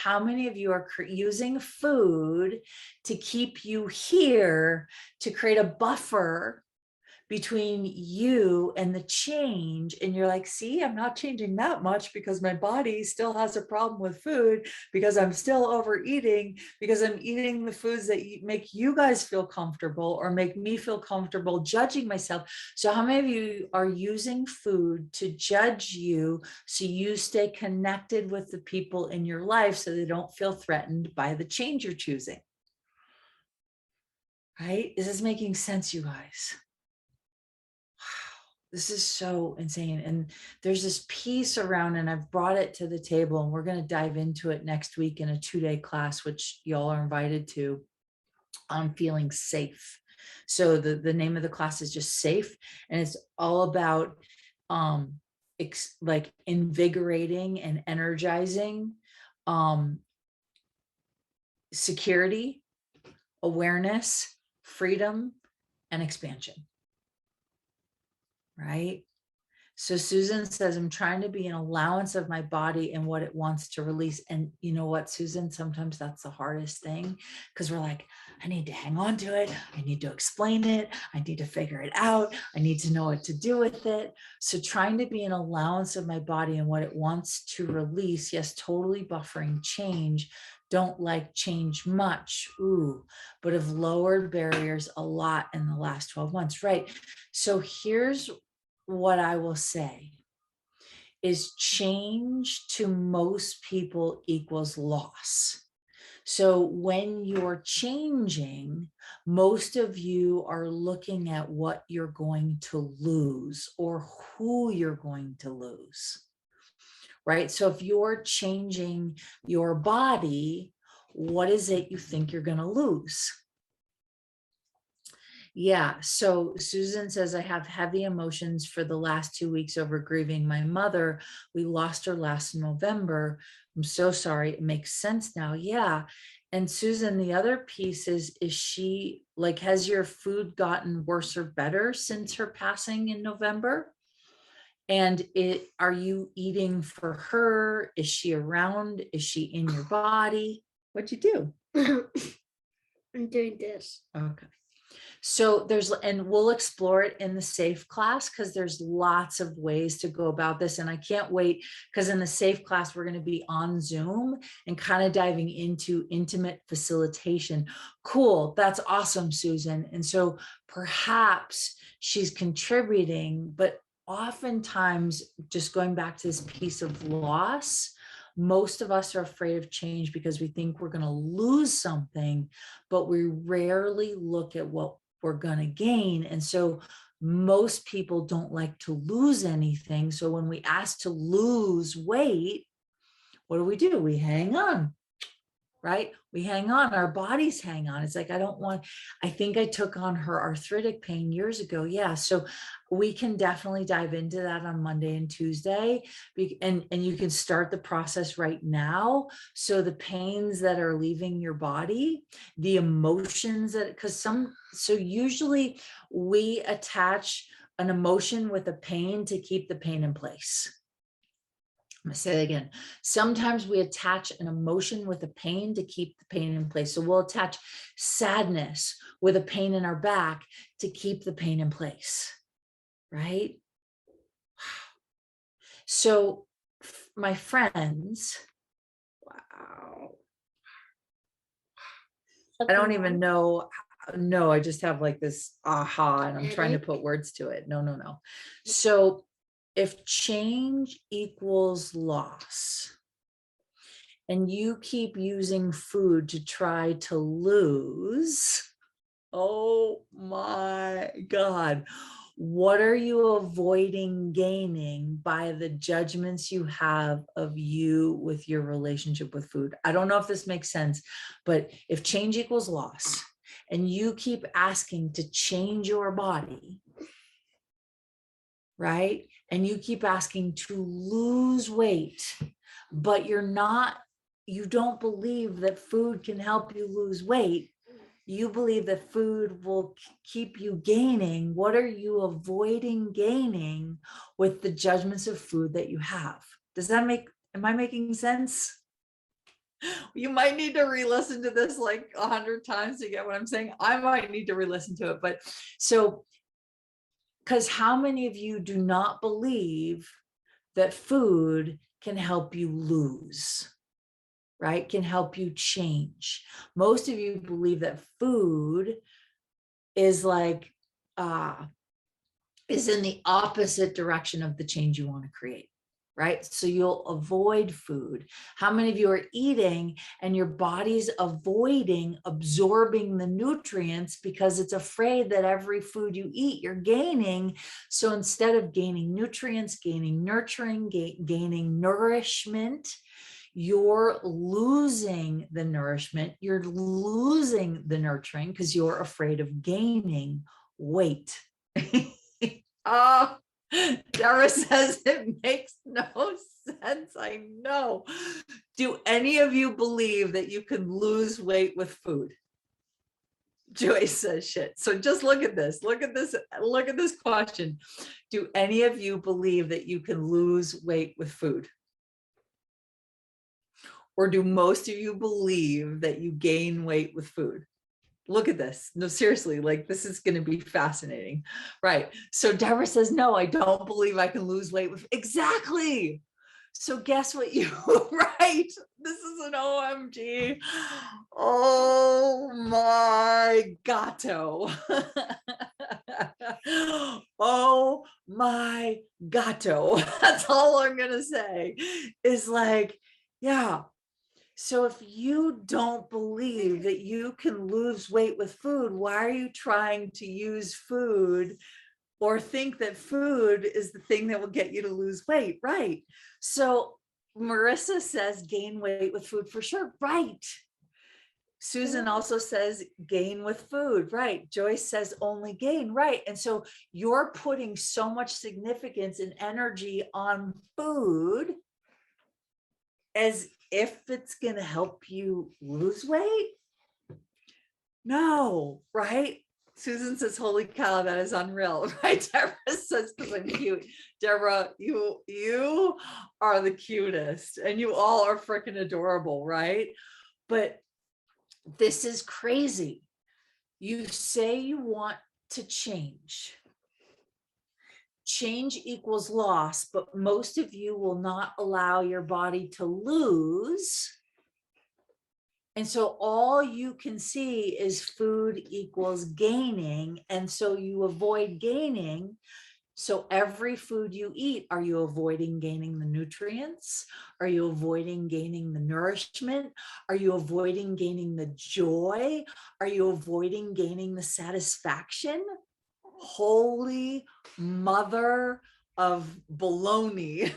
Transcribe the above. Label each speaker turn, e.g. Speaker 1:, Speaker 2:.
Speaker 1: how many of you are using food to keep you here, to create a buffer between you and the change? And you're like, see, I'm not changing that much because my body still has a problem with food, because I'm still overeating, because I'm eating the foods that make you guys feel comfortable or make me feel comfortable judging myself. So how many of you are using food to judge you so you stay connected with the people in your life so they don't feel threatened by the change you're choosing? Right? Is this making sense, you guys? This is so insane. And there's this piece around, and I've brought it to the table, and we're going to dive into it next week in a 2-day class, which y'all are invited to, on feeling safe. So the name of the class is just Safe, and it's all about like invigorating and energizing security, awareness, freedom, and expansion. Right? So Susan says, I'm trying to be an allowance of my body and what it wants to release. And you know what, Susan, sometimes that's the hardest thing, because we're like, I need to hang on to it. I need to explain it. I need to figure it out. I need to know what to do with it. So trying to be an allowance of my body and what it wants to release. Yes, totally buffering change. Don't like change much. Ooh, but have lowered barriers a lot in the last 12 months. Right. So here's what I will say is change to most people equals loss. So when you're changing, most of you are looking at what you're going to lose or who you're going to lose, right? So if you're changing your body, what is it you think you're going to lose? Yeah. So Susan says, I have heavy emotions for the last 2 weeks over grieving my mother. We lost her last November. I'm so sorry. It makes sense now. Yeah. And Susan, the other piece is she like, has your food gotten worse or better since her passing in November? And are you eating for her? Is she around? Is she in your body? What'd you do?
Speaker 2: I'm doing this.
Speaker 1: Okay. So and we'll explore it in the Safe class, because there's lots of ways to go about this. And I can't wait, because in the Safe class, we're going to be on Zoom and kind of diving into intimate facilitation. Cool. That's awesome, Susan. And so perhaps she's contributing, but oftentimes, just going back to this piece of loss, most of us are afraid of change because we think we're going to lose something, but we rarely look at what we're going to gain. And so most people don't like to lose anything. So when we ask to lose weight, what do? We hang on, right? We hang on, our bodies hang on. It's like, I think I took on her arthritic pain years ago. Yeah. So we can definitely dive into that on Monday and Tuesday. And you can start the process right now. So the pains that are leaving your body, the emotions so usually we attach an emotion with a pain to keep the pain in place. I'm going to say that again. Sometimes we attach an emotion with a pain to keep the pain in place. So we'll attach sadness with a pain in our back to keep the pain in place, right? So my friends, wow. I don't even know. No, I just have like this aha, and I'm trying to put words to it. No. So if change equals loss, and you keep using food to try to lose, oh my God, what are you avoiding gaining by the judgments you have of you with your relationship with food? I don't know if this makes sense, but if change equals loss, and you keep asking to change your body, right? And you keep asking to lose weight, but you don't believe that food can help you lose weight. You believe that food will keep you gaining. What are you avoiding gaining with the judgments of food that you have? Am I making sense? You might need to re-listen to this like 100 times to get what I'm saying. I might need to re-listen to it. But so, because how many of you do not believe that food can help you lose, right? Can help you change. Most of you believe that food is like, is in the opposite direction of the change you want to create, right? So you'll avoid food. How many of you are eating and your body's avoiding absorbing the nutrients because it's afraid that every food you eat, you're gaining. So instead of gaining nutrients, gaining nurturing, gaining nourishment, you're losing the nourishment, you're losing the nurturing because you're afraid of gaining weight. Oh, Dara says it makes no sense. I know. Do any of you believe that you can lose weight with food? Joyce says shit. So just look at this. Look at this. Look at this question. Do any of you believe that you can lose weight with food? Or do most of you believe that you gain weight with food? Look at this. No, seriously, like this is going to be fascinating. Right. So Deborah says, no, I don't believe I can lose weight with. Exactly. So guess what you right? This is an OMG. Oh my gato. Oh my gato. That's all I'm going to say is like, yeah. So if you don't believe that you can lose weight with food, why are you trying to use food or think that food is the thing that will get you to lose weight? Right. So Marissa says gain weight with food for sure. Right. Susan also says gain with food. Right. Joyce says only gain. Right. And so you're putting so much significance and energy on food as if it's going to help you lose weight. No, right? Susan says, holy cow, that is unreal, right? Deborah says, because I'm cute. Deborah, you are the cutest and you all are freaking adorable, right? But this is crazy. You say you want to change. Change equals loss, but most of you will not allow your body to lose. And so all you can see is food equals gaining. And so you avoid gaining. So every food you eat, are you avoiding gaining the nutrients? Are you avoiding gaining the nourishment? Are you avoiding gaining the joy? Are you avoiding gaining the satisfaction? Holy mother of baloney.